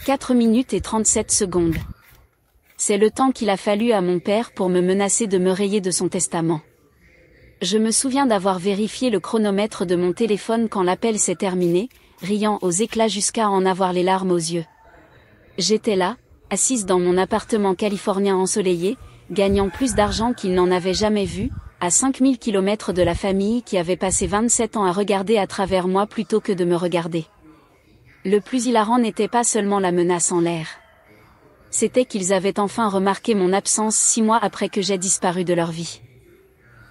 4 minutes et 37 secondes. C'est le temps qu'il a fallu à mon père pour me menacer de me rayer de son testament. Je me souviens d'avoir vérifié le chronomètre de mon téléphone quand l'appel s'est terminé, riant aux éclats jusqu'à en avoir les larmes aux yeux. J'étais là, assise dans mon appartement californien ensoleillé, gagnant plus d'argent qu'il n'en avait jamais vu, à 5000 km de la famille qui avait passé 27 ans à regarder à travers moi plutôt que de me regarder. Le plus hilarant n'était pas seulement la menace en l'air. C'était qu'ils avaient enfin remarqué mon absence 6 mois après que j'ai disparu de leur vie.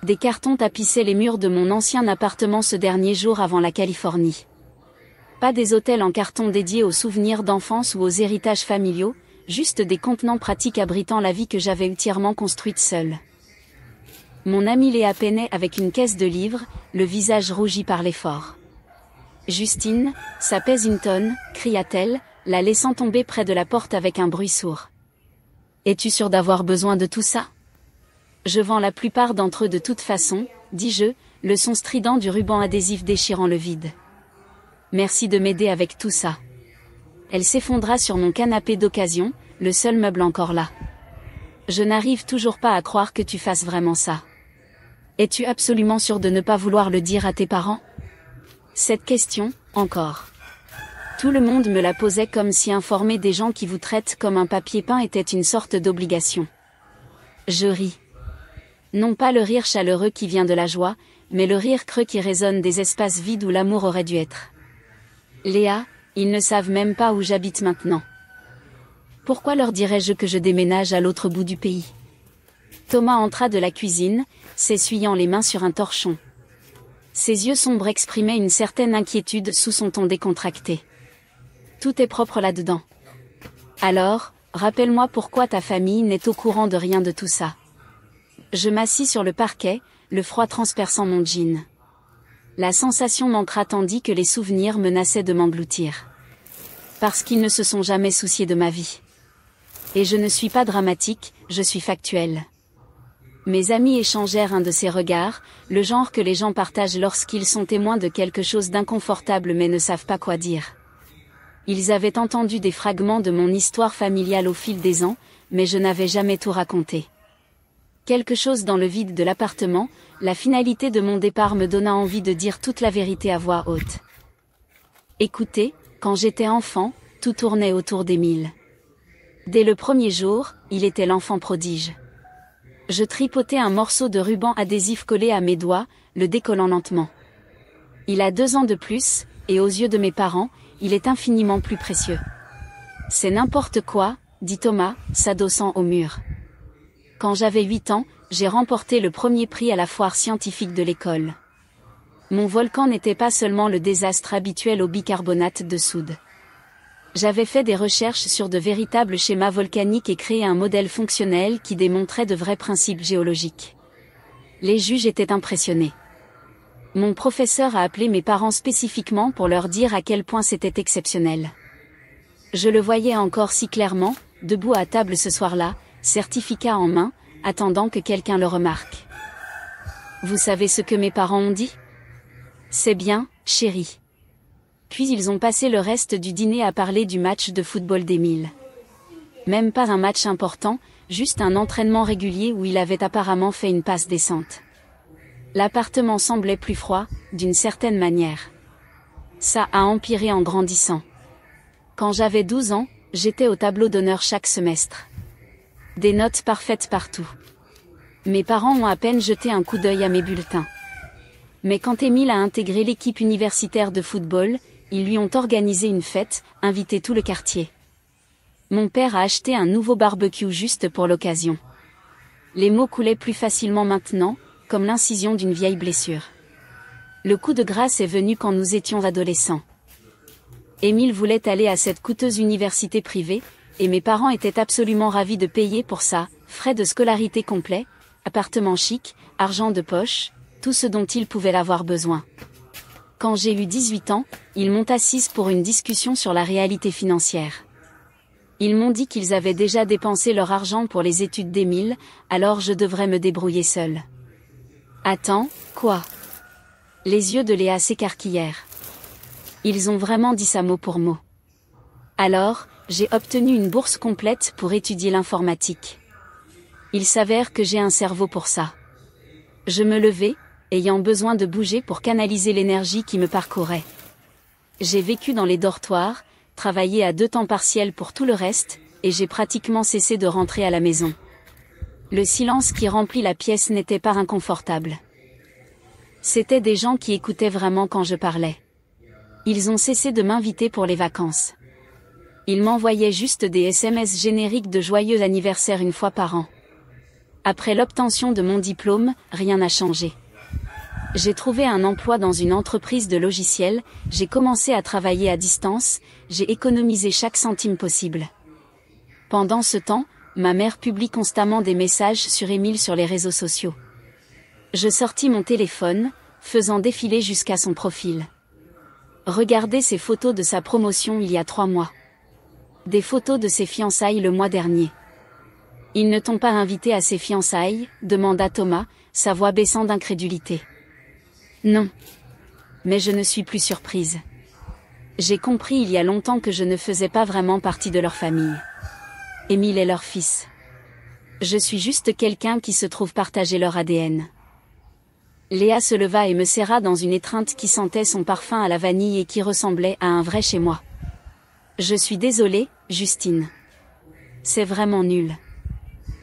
Des cartons tapissaient les murs de mon ancien appartement ce dernier jour avant la Californie. Pas des hôtels en carton dédiés aux souvenirs d'enfance ou aux héritages familiaux, juste des contenants pratiques abritant la vie que j'avais entièrement construite seule. Mon amie Léa peinait avec une caisse de livres, le visage rougi par l'effort. « Justine, ça pèse une tonne », cria-t-elle, la laissant tomber près de la porte avec un bruit sourd. « Es-tu sûre d'avoir besoin de tout ça ? » « Je vends la plupart d'entre eux de toute façon, » dis-je, le son strident du ruban adhésif déchirant le vide. « Merci de m'aider avec tout ça. » Elle s'effondra sur mon canapé d'occasion, le seul meuble encore là. « Je n'arrive toujours pas à croire que tu fasses vraiment ça. Es-tu absolument sûre de ne pas vouloir le dire à tes parents ? » Cette question, encore. Tout le monde me la posait comme si informer des gens qui vous traitent comme un papier peint était une sorte d'obligation. Je ris. Non pas le rire chaleureux qui vient de la joie, mais le rire creux qui résonne des espaces vides où l'amour aurait dû être. Léa, ils ne savent même pas où j'habite maintenant. Pourquoi leur dirais-je que je déménage à l'autre bout du pays ? Thomas entra de la cuisine, s'essuyant les mains sur un torchon. Ses yeux sombres exprimaient une certaine inquiétude sous son ton décontracté. Tout est propre là-dedans. Alors, rappelle-moi pourquoi ta famille n'est au courant de rien de tout ça. Je m'assis sur le parquet, le froid transperçant mon jean. La sensation m'entra tandis que les souvenirs menaçaient de m'engloutir. Parce qu'ils ne se sont jamais souciés de ma vie. Et je ne suis pas dramatique, je suis factuelle. Mes amis échangèrent un de ces regards, le genre que les gens partagent lorsqu'ils sont témoins de quelque chose d'inconfortable mais ne savent pas quoi dire. Ils avaient entendu des fragments de mon histoire familiale au fil des ans, mais je n'avais jamais tout raconté. Quelque chose dans le vide de l'appartement, la finalité de mon départ me donna envie de dire toute la vérité à voix haute. Écoutez, quand j'étais enfant, tout tournait autour d'Émile. Dès le premier jour, il était l'enfant prodige. Je tripotais un morceau de ruban adhésif collé à mes doigts, le décollant lentement. Il a 2 ans de plus, et aux yeux de mes parents, il est infiniment plus précieux. C'est n'importe quoi, dit Thomas, s'adossant au mur. Quand j'avais 8 ans, j'ai remporté le premier prix à la foire scientifique de l'école. Mon volcan n'était pas seulement le désastre habituel au bicarbonate de soude. J'avais fait des recherches sur de véritables schémas volcaniques et créé un modèle fonctionnel qui démontrait de vrais principes géologiques. Les juges étaient impressionnés. Mon professeur a appelé mes parents spécifiquement pour leur dire à quel point c'était exceptionnel. Je le voyais encore si clairement, debout à table ce soir-là, certificat en main, attendant que quelqu'un le remarque. Vous savez ce que mes parents ont dit ? C'est bien, chérie. Puis ils ont passé le reste du dîner à parler du match de football d'Émile. Même pas un match important, juste un entraînement régulier où il avait apparemment fait une passe décente. L'appartement semblait plus froid, d'une certaine manière. Ça a empiré en grandissant. Quand j'avais 12 ans, j'étais au tableau d'honneur chaque semestre. Des notes parfaites partout. Mes parents ont à peine jeté un coup d'œil à mes bulletins. Mais quand Émile a intégré l'équipe universitaire de football, ils lui ont organisé une fête, invité tout le quartier. Mon père a acheté un nouveau barbecue juste pour l'occasion. Les mots coulaient plus facilement maintenant, comme l'incision d'une vieille blessure. Le coup de grâce est venu quand nous étions adolescents. Émile voulait aller à cette coûteuse université privée, et mes parents étaient absolument ravis de payer pour ça, frais de scolarité complets, appartement chic, argent de poche, tout ce dont ils pouvaient avoir besoin. Quand j'ai eu 18 ans, ils m'ont assise pour une discussion sur la réalité financière. Ils m'ont dit qu'ils avaient déjà dépensé leur argent pour les études d'Émile, alors je devrais me débrouiller seule. Attends, quoi ? Les yeux de Léa s'écarquillèrent. Ils ont vraiment dit ça mot pour mot. Alors, j'ai obtenu une bourse complète pour étudier l'informatique. Il s'avère que j'ai un cerveau pour ça. Je me levais, ayant besoin de bouger pour canaliser l'énergie qui me parcourait. J'ai vécu dans les dortoirs, travaillé à 2 temps partiels pour tout le reste, et j'ai pratiquement cessé de rentrer à la maison. Le silence qui remplit la pièce n'était pas inconfortable. C'étaient des gens qui écoutaient vraiment quand je parlais. Ils ont cessé de m'inviter pour les vacances. Ils m'envoyaient juste des SMS génériques de joyeux anniversaire une fois par an. Après l'obtention de mon diplôme, rien n'a changé. J'ai trouvé un emploi dans une entreprise de logiciels, j'ai commencé à travailler à distance, j'ai économisé chaque centime possible. Pendant ce temps, ma mère publie constamment des messages sur Émile sur les réseaux sociaux. Je sortis mon téléphone, faisant défiler jusqu'à son profil. Regardez ces photos de sa promotion il y a 3 mois. Des photos de ses fiançailles le mois dernier. Ils ne t'ont pas invité à ses fiançailles, demanda Thomas, sa voix baissant d'incrédulité. Non. Mais je ne suis plus surprise. J'ai compris il y a longtemps que je ne faisais pas vraiment partie de leur famille. Émile est leur fils. Je suis juste quelqu'un qui se trouve partager leur ADN. Léa se leva et me serra dans une étreinte qui sentait son parfum à la vanille et qui ressemblait à un vrai chez moi. Je suis désolée, Justine. C'est vraiment nul.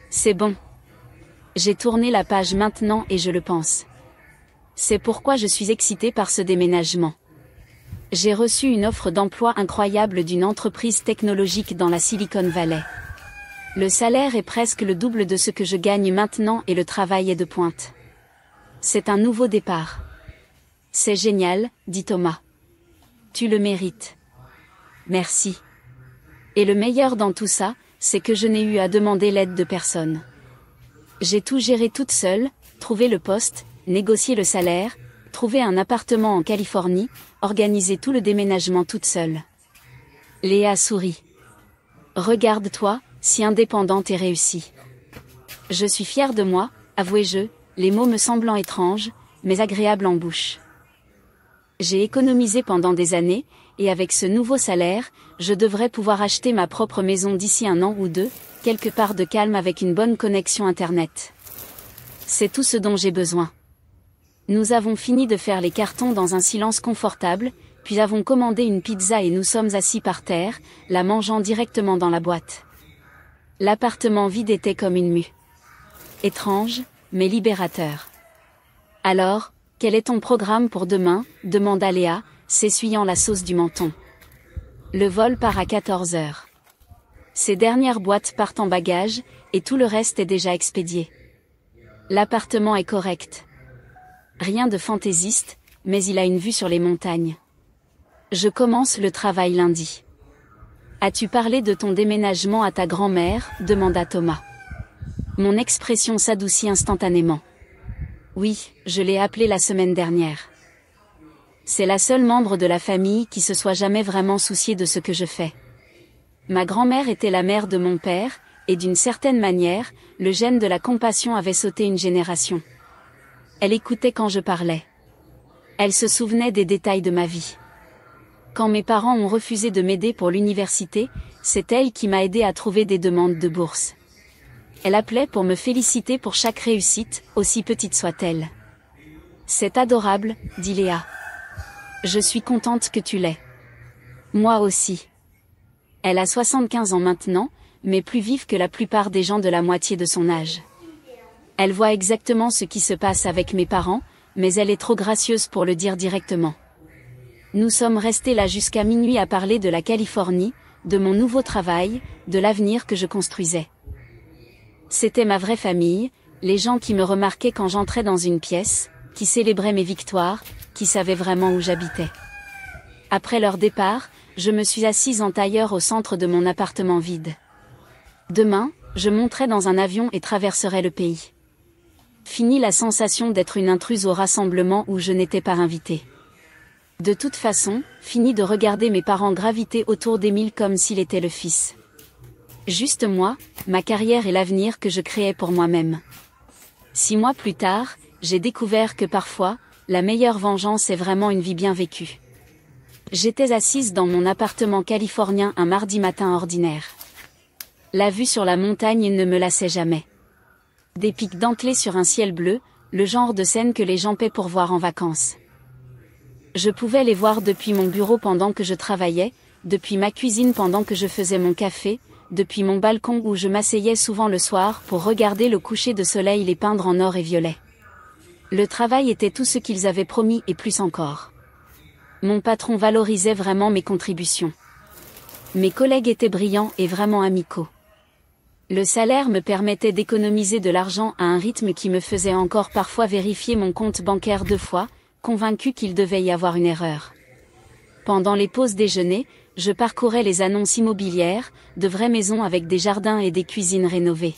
C'est bon. J'ai tourné la page maintenant et je le pense. C'est pourquoi je suis excitée par ce déménagement. J'ai reçu une offre d'emploi incroyable d'une entreprise technologique dans la Silicon Valley. Le salaire est presque le double de ce que je gagne maintenant et le travail est de pointe. C'est un nouveau départ. C'est génial, dit Thomas. Tu le mérites. Merci. Et le meilleur dans tout ça, c'est que je n'ai eu à demander l'aide de personne. J'ai tout géré toute seule, trouvé le poste, négocié le salaire, trouvé un appartement en Californie, organisé tout le déménagement toute seule. Léa sourit. Regarde-toi, si indépendante et réussie. Je suis fière de moi, avouai-je, les mots me semblant étranges, mais agréables en bouche. J'ai économisé pendant des années, et avec ce nouveau salaire, je devrais pouvoir acheter ma propre maison d'ici 1 an ou 2, quelque part de calme avec une bonne connexion Internet. C'est tout ce dont j'ai besoin. Nous avons fini de faire les cartons dans un silence confortable, puis avons commandé une pizza et nous sommes assis par terre, la mangeant directement dans la boîte. L'appartement vide était comme une mue. Étrange, mais libérateur. Alors, quel est ton programme pour demain, demanda Léa, s'essuyant la sauce du menton. Le vol part à 14 heures. Ces dernières boîtes partent en bagages, et tout le reste est déjà expédié. L'appartement est correct. Rien de fantaisiste, mais il a une vue sur les montagnes. Je commence le travail lundi. As-tu parlé de ton déménagement à ta grand-mère, demanda Thomas. Mon expression s'adoucit instantanément. Oui, je l'ai appelée la semaine dernière. C'est la seule membre de la famille qui se soit jamais vraiment souciée de ce que je fais. Ma grand-mère était la mère de mon père, et d'une certaine manière, le gène de la compassion avait sauté une génération. Elle écoutait quand je parlais. Elle se souvenait des détails de ma vie. Quand mes parents ont refusé de m'aider pour l'université, c'est elle qui m'a aidé à trouver des demandes de bourse. Elle appelait pour me féliciter pour chaque réussite, aussi petite soit-elle. C'est adorable, dit Léa. Je suis contente que tu l'aies. Moi aussi. Elle a 75 ans maintenant, mais plus vive que la plupart des gens de la moitié de son âge. Elle voit exactement ce qui se passe avec mes parents, mais elle est trop gracieuse pour le dire directement. Nous sommes restés là jusqu'à minuit à parler de la Californie, de mon nouveau travail, de l'avenir que je construisais. C'était ma vraie famille, les gens qui me remarquaient quand j'entrais dans une pièce, qui célébraient mes victoires, qui savaient vraiment où j'habitais. Après leur départ, je me suis assise en tailleur au centre de mon appartement vide. Demain, je monterai dans un avion et traverserai le pays. Fini la sensation d'être une intruse au rassemblement où je n'étais pas invitée. De toute façon, fini de regarder mes parents graviter autour d'Émile comme s'il était le fils. Juste moi, ma carrière et l'avenir que je créais pour moi-même. 6 mois plus tard, j'ai découvert que parfois, la meilleure vengeance est vraiment une vie bien vécue. J'étais assise dans mon appartement californien un mardi matin ordinaire. La vue sur la montagne ne me lassait jamais. Des pics dentelés sur un ciel bleu, le genre de scène que les gens paient pour voir en vacances. Je pouvais les voir depuis mon bureau pendant que je travaillais, depuis ma cuisine pendant que je faisais mon café, depuis mon balcon où je m'asseyais souvent le soir pour regarder le coucher de soleil les peindre en or et violet. Le travail était tout ce qu'ils avaient promis et plus encore. Mon patron valorisait vraiment mes contributions. Mes collègues étaient brillants et vraiment amicaux. Le salaire me permettait d'économiser de l'argent à un rythme qui me faisait encore parfois vérifier mon compte bancaire 2 fois, convaincu qu'il devait y avoir une erreur. Pendant les pauses déjeuner, je parcourais les annonces immobilières, de vraies maisons avec des jardins et des cuisines rénovées.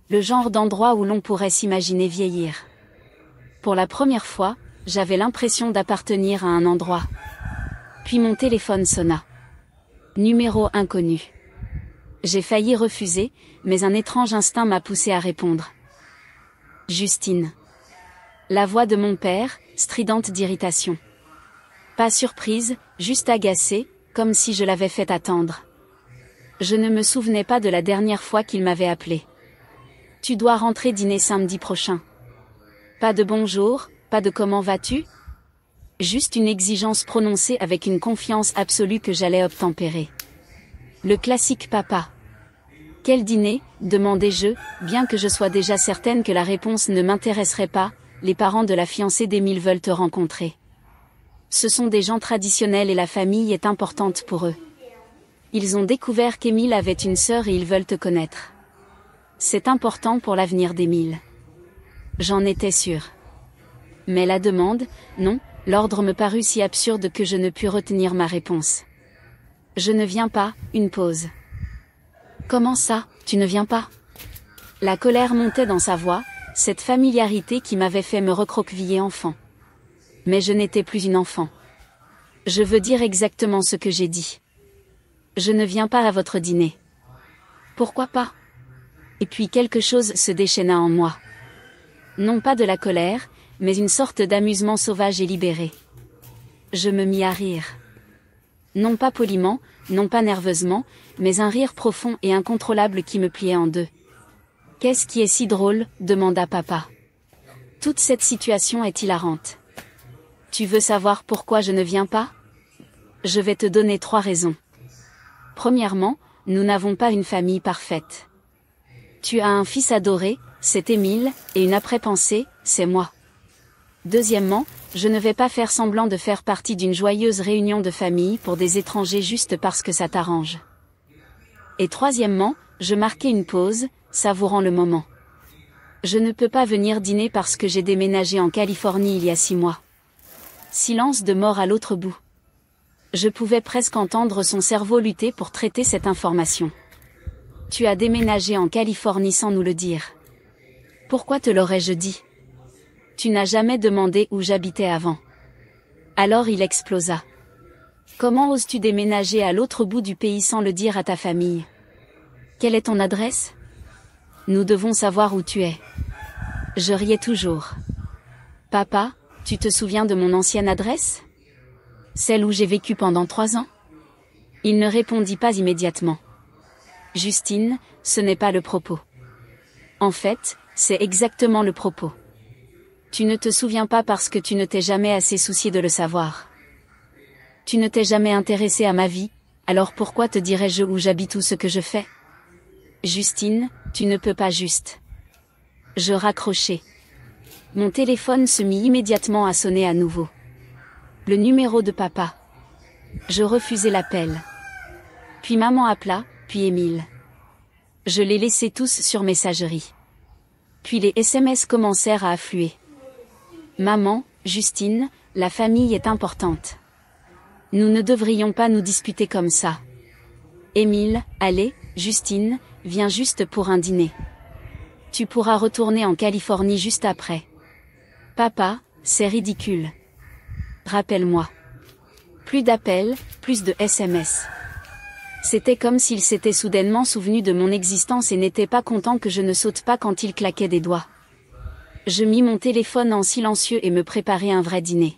Le genre d'endroit où l'on pourrait s'imaginer vieillir. Pour la première fois, j'avais l'impression d'appartenir à un endroit. Puis mon téléphone sonna. Numéro inconnu. J'ai failli refuser, mais un étrange instinct m'a poussé à répondre. Justine. La voix de mon père, stridente d'irritation. Pas surprise, juste agacée, comme si je l'avais fait attendre. Je ne me souvenais pas de la dernière fois qu'il m'avait appelé. Tu dois rentrer dîner samedi prochain. Pas de bonjour, pas de comment vas-tu? Juste une exigence prononcée avec une confiance absolue que j'allais obtempérer. Le classique papa. Quel dîner, demandai-je, bien que je sois déjà certaine que la réponse ne m'intéresserait pas, les parents de la fiancée d'Émile veulent te rencontrer. Ce sont des gens traditionnels et la famille est importante pour eux. Ils ont découvert qu'Émile avait une sœur et ils veulent te connaître. C'est important pour l'avenir d'Émile. J'en étais sûre. Mais la demande, non, l'ordre me parut si absurde que je ne pus retenir ma réponse. Je ne viens pas, une pause. Comment ça, tu ne viens pas? La colère montait dans sa voix, cette familiarité qui m'avait fait me recroqueviller enfant. Mais je n'étais plus une enfant. Je veux dire exactement ce que j'ai dit. Je ne viens pas à votre dîner. Pourquoi pas? Et puis quelque chose se déchaîna en moi. Non pas de la colère, mais une sorte d'amusement sauvage et libéré. Je me mis à rire. Non pas poliment, non pas nerveusement, mais un rire profond et incontrôlable qui me pliait en deux. Qu'est-ce qui est si drôle? Demanda papa. Toute cette situation est hilarante. Tu veux savoir pourquoi je ne viens pas? Je vais te donner 3 raisons. Premièrement, nous n'avons pas une famille parfaite. Tu as un fils adoré, c'est Émile, et une après-pensée, c'est moi. Deuxièmement, je ne vais pas faire semblant de faire partie d'une joyeuse réunion de famille pour des étrangers juste parce que ça t'arrange. Et troisièmement, je marquai une pause, savourant le moment. Je ne peux pas venir dîner parce que j'ai déménagé en Californie il y a 6 mois. Silence de mort à l'autre bout. Je pouvais presque entendre son cerveau lutter pour traiter cette information. Tu as déménagé en Californie sans nous le dire. Pourquoi te l'aurais-je dit? Tu n'as jamais demandé où j'habitais avant. Alors il explosa. Comment oses-tu déménager à l'autre bout du pays sans le dire à ta famille? Quelle est ton adresse? Nous devons savoir où tu es. Je riais toujours. Papa, tu te souviens de mon ancienne adresse? Celle où j'ai vécu pendant 3 ans? Il ne répondit pas immédiatement. Justine, ce n'est pas le propos. En fait, c'est exactement le propos. Tu ne te souviens pas parce que tu ne t'es jamais assez soucié de le savoir. Tu ne t'es jamais intéressé à ma vie, alors pourquoi te dirais-je où j'habite ou ce que je fais? Justine, tu ne peux pas juste. Je raccrochai. Mon téléphone se mit immédiatement à sonner à nouveau. Le numéro de papa. Je refusai l'appel. Puis maman appela, puis Émile. Je les laissai tous sur messagerie. Puis les SMS commencèrent à affluer. Maman, Justine, la famille est importante. Nous ne devrions pas nous disputer comme ça. Émile, allez, Justine, viens juste pour un dîner. Tu pourras retourner en Californie juste après. Papa, c'est ridicule. Rappelle-moi. Plus d'appels, plus de SMS. C'était comme s'il s'était soudainement souvenu de mon existence et n'était pas content que je ne saute pas quand il claquait des doigts. Je mis mon téléphone en silencieux et me préparai un vrai dîner.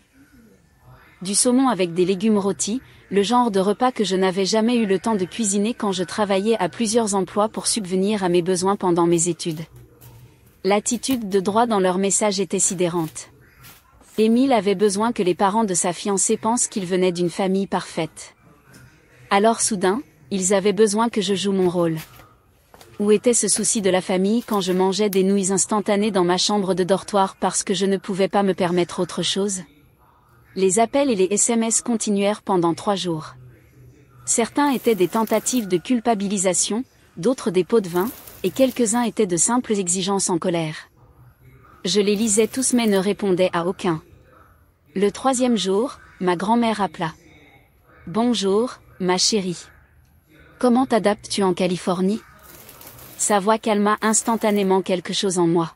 Du saumon avec des légumes rôtis, le genre de repas que je n'avais jamais eu le temps de cuisiner quand je travaillais à plusieurs emplois pour subvenir à mes besoins pendant mes études. L'attitude de droit dans leur message était sidérante. Émile avait besoin que les parents de sa fiancée pensent qu'il venait d'une famille parfaite. Alors soudain, ils avaient besoin que je joue mon rôle. Où était ce souci de la famille quand je mangeais des nouilles instantanées dans ma chambre de dortoir parce que je ne pouvais pas me permettre autre chose? Les appels et les SMS continuèrent pendant 3 jours. Certains étaient des tentatives de culpabilisation, d'autres des pots de vin, et quelques-uns étaient de simples exigences en colère. Je les lisais tous mais ne répondais à aucun. Le 3e jour, ma grand-mère appela. « Bonjour, ma chérie. Comment t'adaptes-tu en Californie ?» Sa voix calma instantanément quelque chose en moi.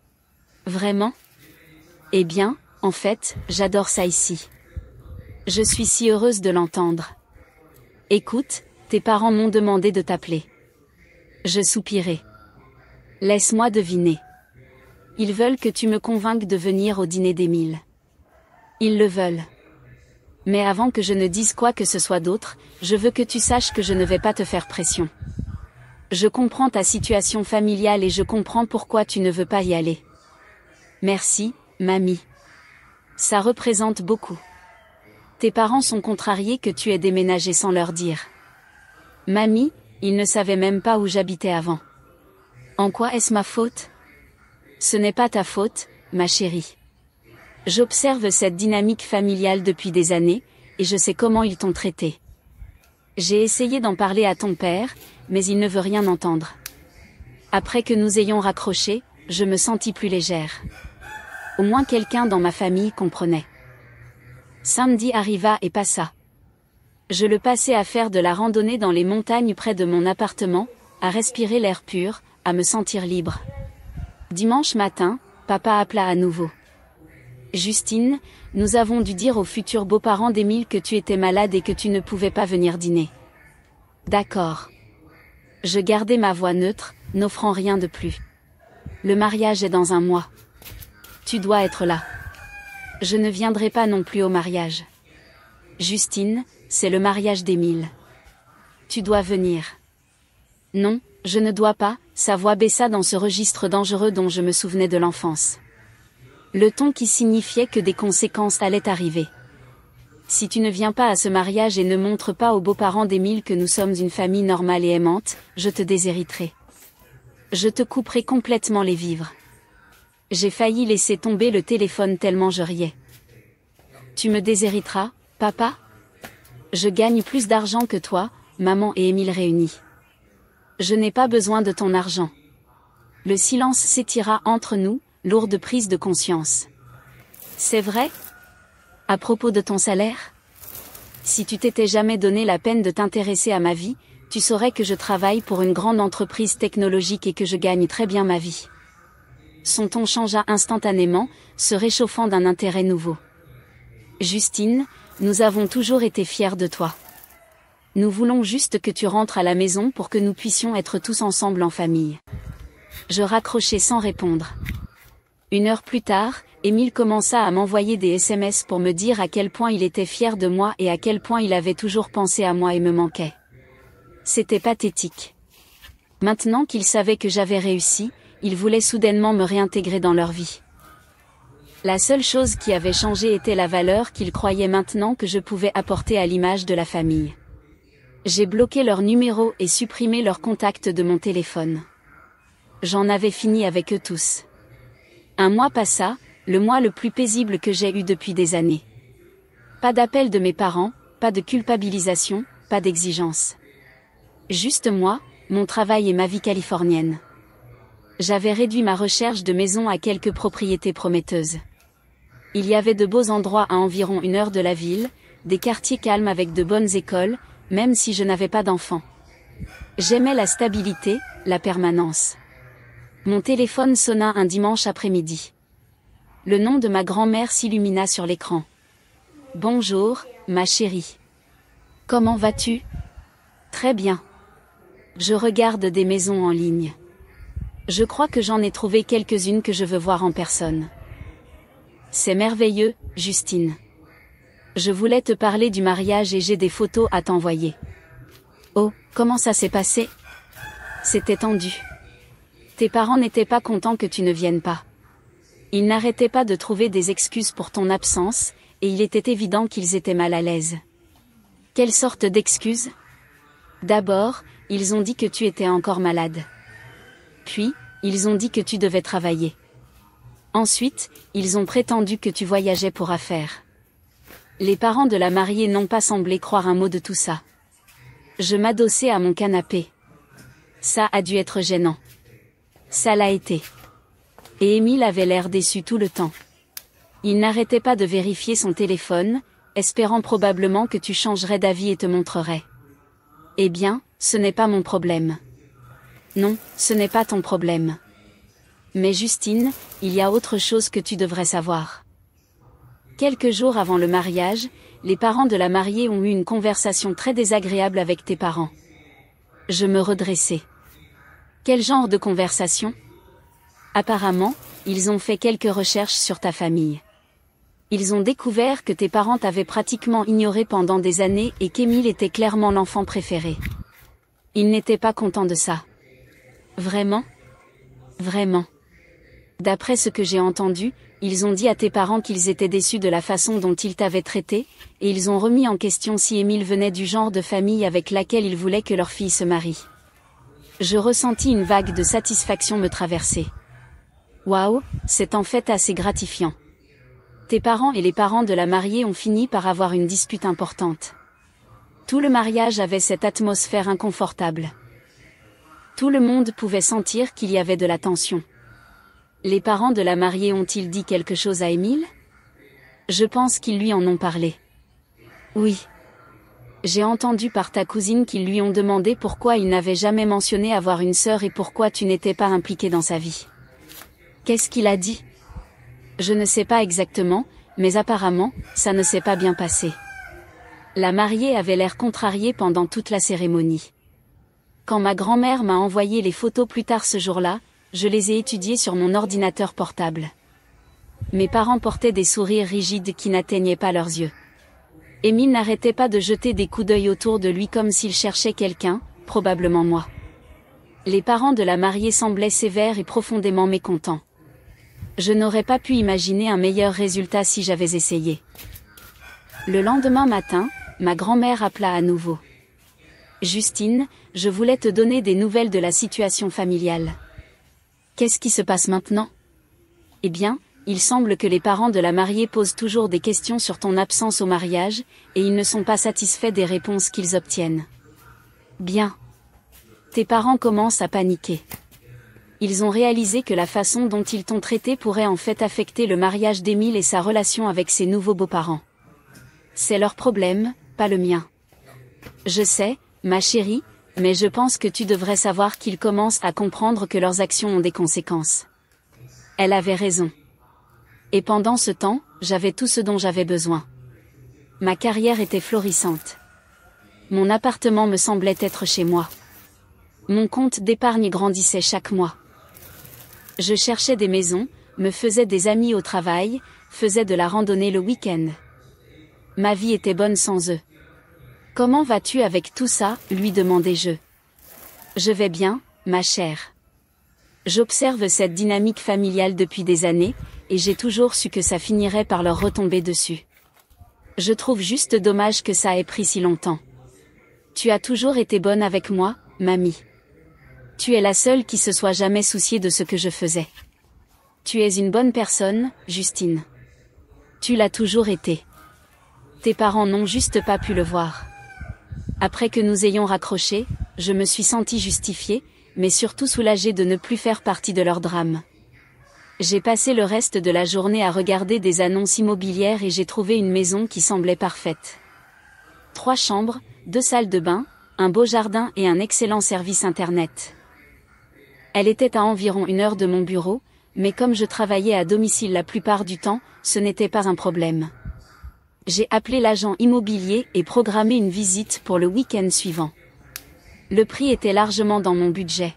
« Vraiment ? Eh bien, en fait, j'adore ça ici. Je suis si heureuse de l'entendre. Écoute, tes parents m'ont demandé de t'appeler. » Je soupirai. « Laisse-moi deviner. Ils veulent que tu me convainques de venir au dîner d'Émile. Ils le veulent. Mais avant que je ne dise quoi que ce soit d'autre, je veux que tu saches que je ne vais pas te faire pression. Je comprends ta situation familiale et je comprends pourquoi tu ne veux pas y aller. Merci, mamie. Ça représente beaucoup. Tes parents sont contrariés que tu aies déménagé sans leur dire. Mamie, ils ne savaient même pas où j'habitais avant. En quoi est-ce ma faute ? Ce n'est pas ta faute, ma chérie. J'observe cette dynamique familiale depuis des années, et je sais comment ils t'ont traité. J'ai essayé d'en parler à ton père, mais il ne veut rien entendre. Après que nous ayons raccroché, je me sentis plus légère. Au moins quelqu'un dans ma famille comprenait. Samedi arriva et passa. Je le passais à faire de la randonnée dans les montagnes près de mon appartement, à respirer l'air pur, à me sentir libre. Dimanche matin, papa appela à nouveau. Justine, nous avons dû dire aux futurs beaux-parents d'Émile que tu étais malade et que tu ne pouvais pas venir dîner. D'accord. Je gardai ma voix neutre, n'offrant rien de plus. Le mariage est dans 1 mois. Tu dois être là. Je ne viendrai pas non plus au mariage. Justine, c'est le mariage d'Émile. Tu dois venir. Non, je ne dois pas, sa voix baissa dans ce registre dangereux dont je me souvenais de l'enfance. Le ton qui signifiait que des conséquences allaient arriver. Si tu ne viens pas à ce mariage et ne montres pas aux beaux-parents d'Émile que nous sommes une famille normale et aimante, je te déshériterai. Je te couperai complètement les vivres. J'ai failli laisser tomber le téléphone tellement je riais. Tu me déshériteras, papa ? Je gagne plus d'argent que toi, maman et Émile réunis. Je n'ai pas besoin de ton argent. Le silence s'étira entre nous, lourde prise de conscience. C'est vrai ? À propos de ton salaire ? Si tu t'étais jamais donné la peine de t'intéresser à ma vie, tu saurais que je travaille pour une grande entreprise technologique et que je gagne très bien ma vie. Son ton changea instantanément, se réchauffant d'un intérêt nouveau. Justine, nous avons toujours été fiers de toi. Nous voulons juste que tu rentres à la maison pour que nous puissions être tous ensemble en famille. Je raccrochai sans répondre. 1 heure plus tard, Émile commença à m'envoyer des SMS pour me dire à quel point il était fier de moi et à quel point il avait toujours pensé à moi et me manquait. C'était pathétique. Maintenant qu'il savait que j'avais réussi, il voulait soudainement me réintégrer dans leur vie. La seule chose qui avait changé était la valeur qu'il croyait maintenant que je pouvais apporter à l'image de la famille. J'ai bloqué leur numéro et supprimé leur contact de mon téléphone. J'en avais fini avec eux tous. 1 mois passa, le mois le plus paisible que j'ai eu depuis des années. Pas d'appel de mes parents, pas de culpabilisation, pas d'exigence. Juste moi, mon travail et ma vie californienne. J'avais réduit ma recherche de maison à quelques propriétés prometteuses. Il y avait de beaux endroits à environ 1 heure de la ville, des quartiers calmes avec de bonnes écoles, même si je n'avais pas d'enfants. J'aimais la stabilité, la permanence. Mon téléphone sonna un dimanche après-midi. Le nom de ma grand-mère s'illumina sur l'écran. « Bonjour, ma chérie. Comment vas-tu ? » « Très bien. Je regarde des maisons en ligne. Je crois que j'en ai trouvé quelques-unes que je veux voir en personne. C'est merveilleux, Justine. Je voulais te parler du mariage et j'ai des photos à t'envoyer. Oh, comment ça s'est passé? C'était tendu. Tes parents n'étaient pas contents que tu ne viennes pas. Ils n'arrêtaient pas de trouver des excuses pour ton absence, et il était évident qu'ils étaient mal à l'aise. Quelle sorte d'excuses? D'abord, ils ont dit que tu étais encore malade. Puis, ils ont dit que tu devais travailler. Ensuite, ils ont prétendu que tu voyageais pour affaires. Les parents de la mariée n'ont pas semblé croire un mot de tout ça. Je m'adossais à mon canapé. Ça a dû être gênant. Ça l'a été. Et Émile avait l'air déçu tout le temps. Il n'arrêtait pas de vérifier son téléphone, espérant probablement que tu changerais d'avis et te montrerais. Eh bien, ce n'est pas mon problème. Non, ce n'est pas ton problème. Mais Justine, il y a autre chose que tu devrais savoir. Quelques jours avant le mariage, les parents de la mariée ont eu une conversation très désagréable avec tes parents. Je me redressai. Quel genre de conversation? Apparemment, ils ont fait quelques recherches sur ta famille. Ils ont découvert que tes parents t'avaient pratiquement ignoré pendant des années et qu'Émile était clairement l'enfant préféré. Ils n'étaient pas contents de ça. Vraiment? Vraiment. D'après ce que j'ai entendu, ils ont dit à tes parents qu'ils étaient déçus de la façon dont ils t'avaient traité, et ils ont remis en question si Émile venait du genre de famille avec laquelle ils voulaient que leur fille se marie. Je ressentis une vague de satisfaction me traverser. Waouh, c'est en fait assez gratifiant. Tes parents et les parents de la mariée ont fini par avoir une dispute importante. Tout le mariage avait cette atmosphère inconfortable. Tout le monde pouvait sentir qu'il y avait de la tension. Les parents de la mariée ont-ils dit quelque chose à Émile? Je pense qu'ils lui en ont parlé. Oui. J'ai entendu par ta cousine qu'ils lui ont demandé pourquoi il n'avait jamais mentionné avoir une sœur et pourquoi tu n'étais pas impliqué dans sa vie. Qu'est-ce qu'il a dit? Je ne sais pas exactement, mais apparemment, ça ne s'est pas bien passé. La mariée avait l'air contrariée pendant toute la cérémonie. Quand ma grand-mère m'a envoyé les photos plus tard ce jour-là, je les ai étudiées sur mon ordinateur portable. Mes parents portaient des sourires rigides qui n'atteignaient pas leurs yeux. Émile n'arrêtait pas de jeter des coups d'œil autour de lui comme s'il cherchait quelqu'un, probablement moi. Les parents de la mariée semblaient sévères et profondément mécontents. Je n'aurais pas pu imaginer un meilleur résultat si j'avais essayé. Le lendemain matin, ma grand-mère appela à nouveau. Justine, je voulais te donner des nouvelles de la situation familiale. Qu'est-ce qui se passe maintenant? Eh bien, il semble que les parents de la mariée posent toujours des questions sur ton absence au mariage, et ils ne sont pas satisfaits des réponses qu'ils obtiennent. Bien. Tes parents commencent à paniquer. Ils ont réalisé que la façon dont ils t'ont traité pourrait en fait affecter le mariage d'Émile et sa relation avec ses nouveaux beaux-parents. C'est leur problème, pas le mien. Je sais, ma chérie, mais je pense que tu devrais savoir qu'ils commencent à comprendre que leurs actions ont des conséquences. Elle avait raison. Et pendant ce temps, j'avais tout ce dont j'avais besoin. Ma carrière était florissante. Mon appartement me semblait être chez moi. Mon compte d'épargne grandissait chaque mois. Je cherchais des maisons, me faisais des amis au travail, faisais de la randonnée le week-end. Ma vie était bonne sans eux. Comment vas-tu avec tout ça, lui demandai-je. Je vais bien, ma chère. J'observe cette dynamique familiale depuis des années, et j'ai toujours su que ça finirait par leur retomber dessus. Je trouve juste dommage que ça ait pris si longtemps. Tu as toujours été bonne avec moi, mamie. Tu es la seule qui se soit jamais souciée de ce que je faisais. Tu es une bonne personne, Justine. Tu l'as toujours été. Tes parents n'ont juste pas pu le voir. Après que nous ayons raccroché, je me suis sentie justifiée, mais surtout soulagée de ne plus faire partie de leur drame. J'ai passé le reste de la journée à regarder des annonces immobilières et j'ai trouvé une maison qui semblait parfaite. 3 chambres, 2 salles de bain, un beau jardin et un excellent service internet. Elle était à environ 1 heure de mon bureau, mais comme je travaillais à domicile la plupart du temps, ce n'était pas un problème. J'ai appelé l'agent immobilier et programmé une visite pour le week-end suivant. Le prix était largement dans mon budget.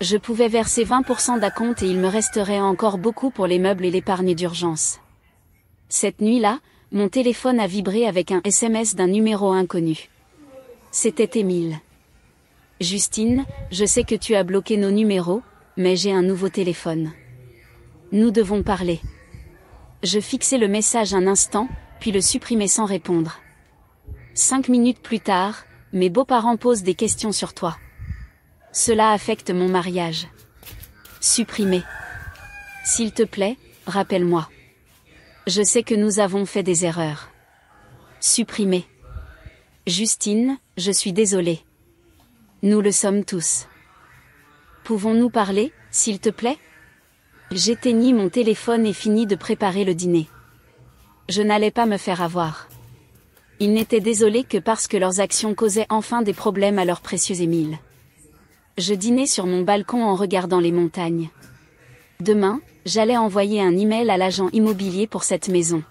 Je pouvais verser 20% d'acompte et il me resterait encore beaucoup pour les meubles et l'épargne d'urgence. Cette nuit-là, mon téléphone a vibré avec un SMS d'un numéro inconnu. C'était Émile. Justine, je sais que tu as bloqué nos numéros, mais j'ai un nouveau téléphone. Nous devons parler. Je fixai le message un instant, puis le supprimai sans répondre. 5 minutes plus tard, mes beaux-parents posent des questions sur toi. Cela affecte mon mariage. Supprimer. S'il te plaît, rappelle-moi. Je sais que nous avons fait des erreurs. Supprimer. Justine, je suis désolée. Nous le sommes tous. Pouvons-nous parler, s'il te plaît? J'éteignis mon téléphone et finis de préparer le dîner. Je n'allais pas me faire avoir. Ils n'étaient désolés que parce que leurs actions causaient enfin des problèmes à leur précieux Émile. Je dînais sur mon balcon en regardant les montagnes. Demain, j'allais envoyer un email à l'agent immobilier pour cette maison.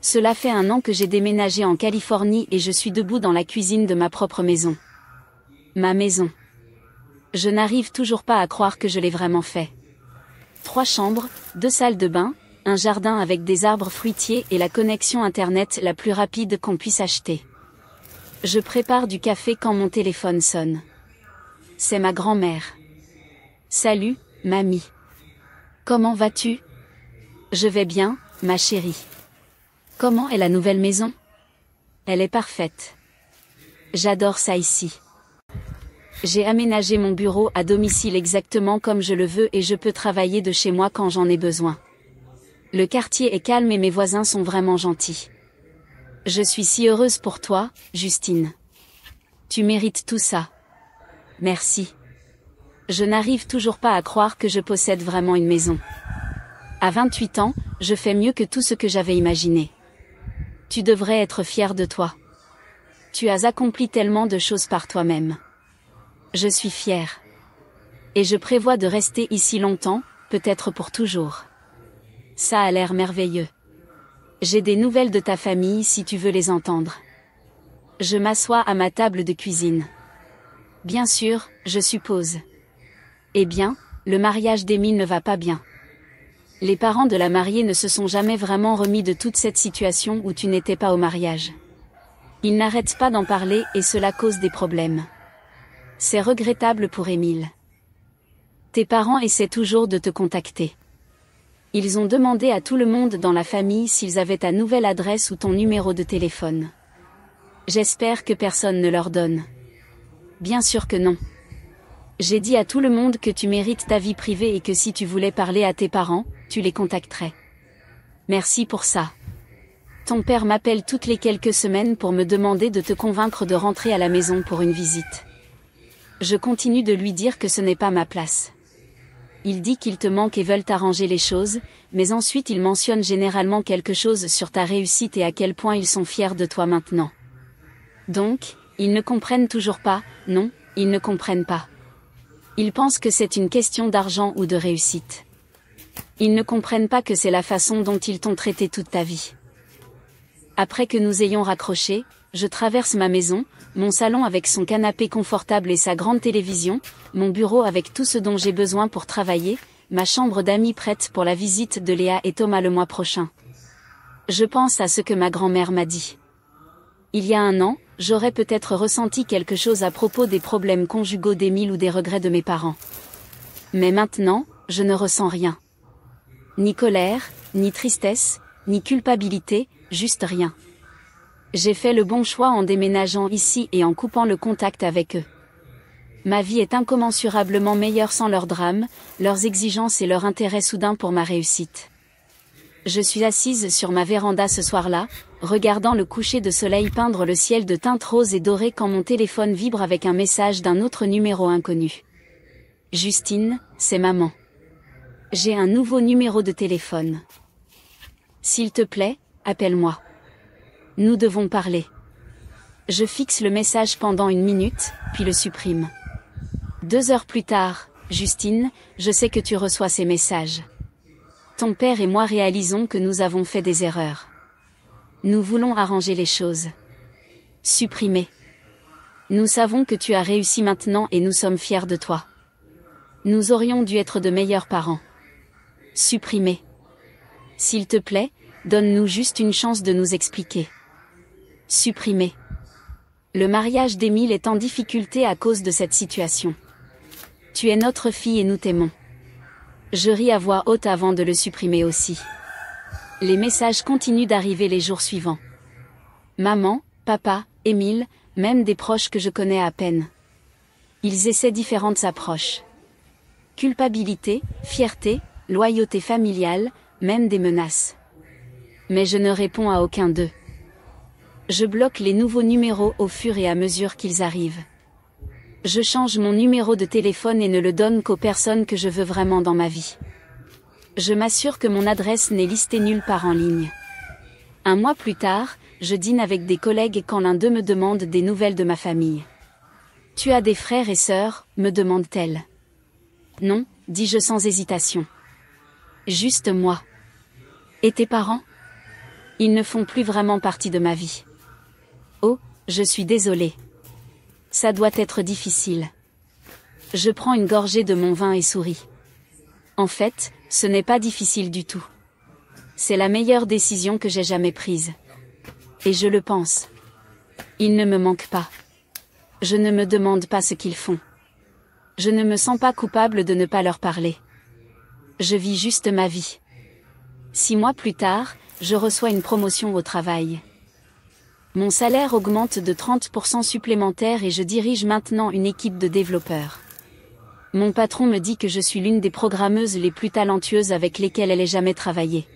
Cela fait 1 an que j'ai déménagé en Californie et je suis debout dans la cuisine de ma propre maison. Ma maison. Je n'arrive toujours pas à croire que je l'ai vraiment fait. 3 chambres, 2 salles de bain, un jardin avec des arbres fruitiers et la connexion internet la plus rapide qu'on puisse acheter. Je prépare du café quand mon téléphone sonne. C'est ma grand-mère. Salut, mamie. Comment vas-tu? Je vais bien, ma chérie. Comment est la nouvelle maison? Elle est parfaite. J'adore ça ici. J'ai aménagé mon bureau à domicile exactement comme je le veux et je peux travailler de chez moi quand j'en ai besoin. Le quartier est calme et mes voisins sont vraiment gentils. Je suis si heureuse pour toi, Justine. Tu mérites tout ça. Merci. Je n'arrive toujours pas à croire que je possède vraiment une maison. À 28 ans, je fais mieux que tout ce que j'avais imaginé. Tu devrais être fier de toi. Tu as accompli tellement de choses par toi-même. Je suis fière. Et je prévois de rester ici longtemps, peut-être pour toujours. Ça a l'air merveilleux. J'ai des nouvelles de ta famille si tu veux les entendre. Je m'assois à ma table de cuisine. Bien sûr, je suppose. Eh bien, le mariage d'Émile ne va pas bien. Les parents de la mariée ne se sont jamais vraiment remis de toute cette situation où tu n'étais pas au mariage. Ils n'arrêtent pas d'en parler et cela cause des problèmes. C'est regrettable pour Émile. Tes parents essaient toujours de te contacter. Ils ont demandé à tout le monde dans la famille s'ils avaient ta nouvelle adresse ou ton numéro de téléphone. J'espère que personne ne leur donne. Bien sûr que non. J'ai dit à tout le monde que tu mérites ta vie privée et que si tu voulais parler à tes parents, tu les contacterais. Merci pour ça. Ton père m'appelle toutes les quelques semaines pour me demander de te convaincre de rentrer à la maison pour une visite. Je continue de lui dire que ce n'est pas ma place. Il dit qu'il te manque et veulent arranger les choses, mais ensuite il mentionne généralement quelque chose sur ta réussite et à quel point ils sont fiers de toi maintenant. Donc, ils ne comprennent toujours pas, non, ils ne comprennent pas. Ils pensent que c'est une question d'argent ou de réussite. Ils ne comprennent pas que c'est la façon dont ils t'ont traité toute ta vie. Après que nous ayons raccroché, je traverse ma maison, mon salon avec son canapé confortable et sa grande télévision, mon bureau avec tout ce dont j'ai besoin pour travailler, ma chambre d'amis prête pour la visite de Léa et Thomas le mois prochain. Je pense à ce que ma grand-mère m'a dit. Il y a 1 an, j'aurais peut-être ressenti quelque chose à propos des problèmes conjugaux d'Émile ou des regrets de mes parents. Mais maintenant, je ne ressens rien. Ni colère, ni tristesse, ni culpabilité, juste rien. J'ai fait le bon choix en déménageant ici et en coupant le contact avec eux. Ma vie est incommensurablement meilleure sans leurs drames, leurs exigences et leur intérêt soudain pour ma réussite. Je suis assise sur ma véranda ce soir-là, regardant le coucher de soleil peindre le ciel de teintes roses et dorées quand mon téléphone vibre avec un message d'un autre numéro inconnu. Justine, c'est maman. J'ai un nouveau numéro de téléphone. S'il te plaît, appelle-moi. Nous devons parler. Je fixe le message pendant 1 minute, puis le supprime. 2 heures plus tard, Justine, je sais que tu reçois ces messages. Ton père et moi réalisons que nous avons fait des erreurs. Nous voulons arranger les choses. Supprimer. Nous savons que tu as réussi maintenant et nous sommes fiers de toi. Nous aurions dû être de meilleurs parents. Supprimer. S'il te plaît, Donne-nous juste une chance de nous expliquer. Supprimer. Le mariage d'Émile est en difficulté à cause de cette situation. Tu es notre fille et nous t'aimons. Je ris à voix haute avant de le supprimer aussi. Les messages continuent d'arriver les jours suivants. Maman, papa, Émile, même des proches que je connais à peine. Ils essaient différentes approches. Culpabilité, fierté, loyauté familiale, même des menaces. Mais je ne réponds à aucun d'eux. Je bloque les nouveaux numéros au fur et à mesure qu'ils arrivent. Je change mon numéro de téléphone et ne le donne qu'aux personnes que je veux vraiment dans ma vie. Je m'assure que mon adresse n'est listée nulle part en ligne. Un mois plus tard, je dîne avec des collègues quand l'un d'eux me demande des nouvelles de ma famille. « Tu as des frères et sœurs ?» me demande-t-elle. « Non » dis-je sans hésitation. « Juste moi. »« Et tes parents ? Ils ne font plus vraiment partie de ma vie. »« Oh, je suis désolée. Ça doit être difficile. » Je prends une gorgée de mon vin et souris. En fait, ce n'est pas difficile du tout. C'est la meilleure décision que j'ai jamais prise. Et je le pense. Ils ne me manquent pas. Je ne me demande pas ce qu'ils font. Je ne me sens pas coupable de ne pas leur parler. Je vis juste ma vie. 6 mois plus tard, je reçois une promotion au travail. Mon salaire augmente de 30% supplémentaire et je dirige maintenant une équipe de développeurs. Mon patron me dit que je suis l'une des programmeuses les plus talentueuses avec lesquelles elle ait jamais travaillé.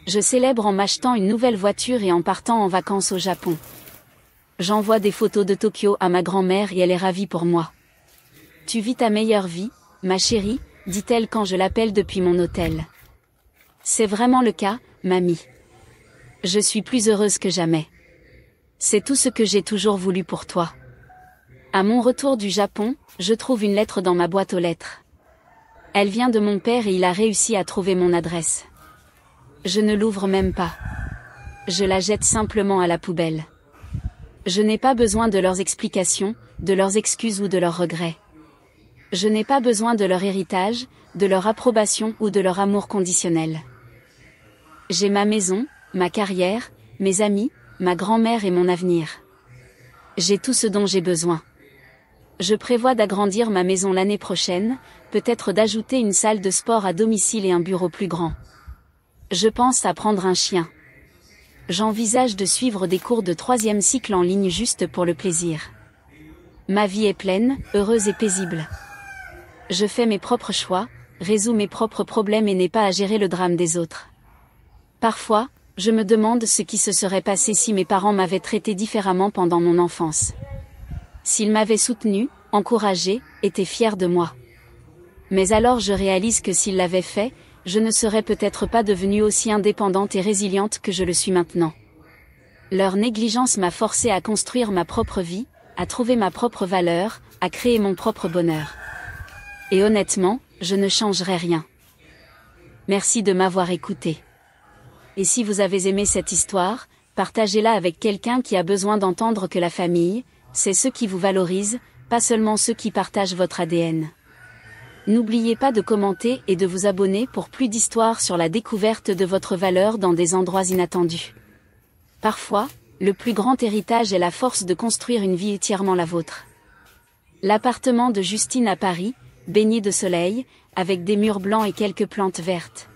Je célèbre en m'achetant une nouvelle voiture et en partant en vacances au Japon. J'envoie des photos de Tokyo à ma grand-mère et elle est ravie pour moi. « Tu vis ta meilleure vie, ma chérie ?» dit-elle quand je l'appelle depuis mon hôtel. C'est vraiment le cas, mamie. Je suis plus heureuse que jamais. C'est tout ce que j'ai toujours voulu pour toi. À mon retour du Japon, je trouve une lettre dans ma boîte aux lettres. Elle vient de mon père et il a réussi à trouver mon adresse. Je ne l'ouvre même pas. Je la jette simplement à la poubelle. Je n'ai pas besoin de leurs explications, de leurs excuses ou de leurs regrets. Je n'ai pas besoin de leur héritage, de leur approbation ou de leur amour conditionnel. J'ai ma maison, ma carrière, mes amis, ma grand-mère et mon avenir. J'ai tout ce dont j'ai besoin. Je prévois d'agrandir ma maison l'année prochaine, peut-être d'ajouter une salle de sport à domicile et un bureau plus grand. Je pense à prendre un chien. J'envisage de suivre des cours de 3e cycle en ligne juste pour le plaisir. Ma vie est pleine, heureuse et paisible. Je fais mes propres choix, résous mes propres problèmes et n'ai pas à gérer le drame des autres. Parfois, je me demande ce qui se serait passé si mes parents m'avaient traité différemment pendant mon enfance. S'ils m'avaient soutenu, encouragé, été fiers de moi. Mais alors je réalise que s'ils l'avaient fait, je ne serais peut-être pas devenue aussi indépendante et résiliente que je le suis maintenant. Leur négligence m'a forcée à construire ma propre vie, à trouver ma propre valeur, à créer mon propre bonheur. Et honnêtement, je ne changerai rien. Merci de m'avoir écouté. Et si vous avez aimé cette histoire, partagez-la avec quelqu'un qui a besoin d'entendre que la famille, c'est ceux qui vous valorisent, pas seulement ceux qui partagent votre ADN. N'oubliez pas de commenter et de vous abonner pour plus d'histoires sur la découverte de votre valeur dans des endroits inattendus. Parfois, le plus grand héritage est la force de construire une vie entièrement la vôtre. L'appartement de Justine à Paris, baigné de soleil, avec des murs blancs et quelques plantes vertes.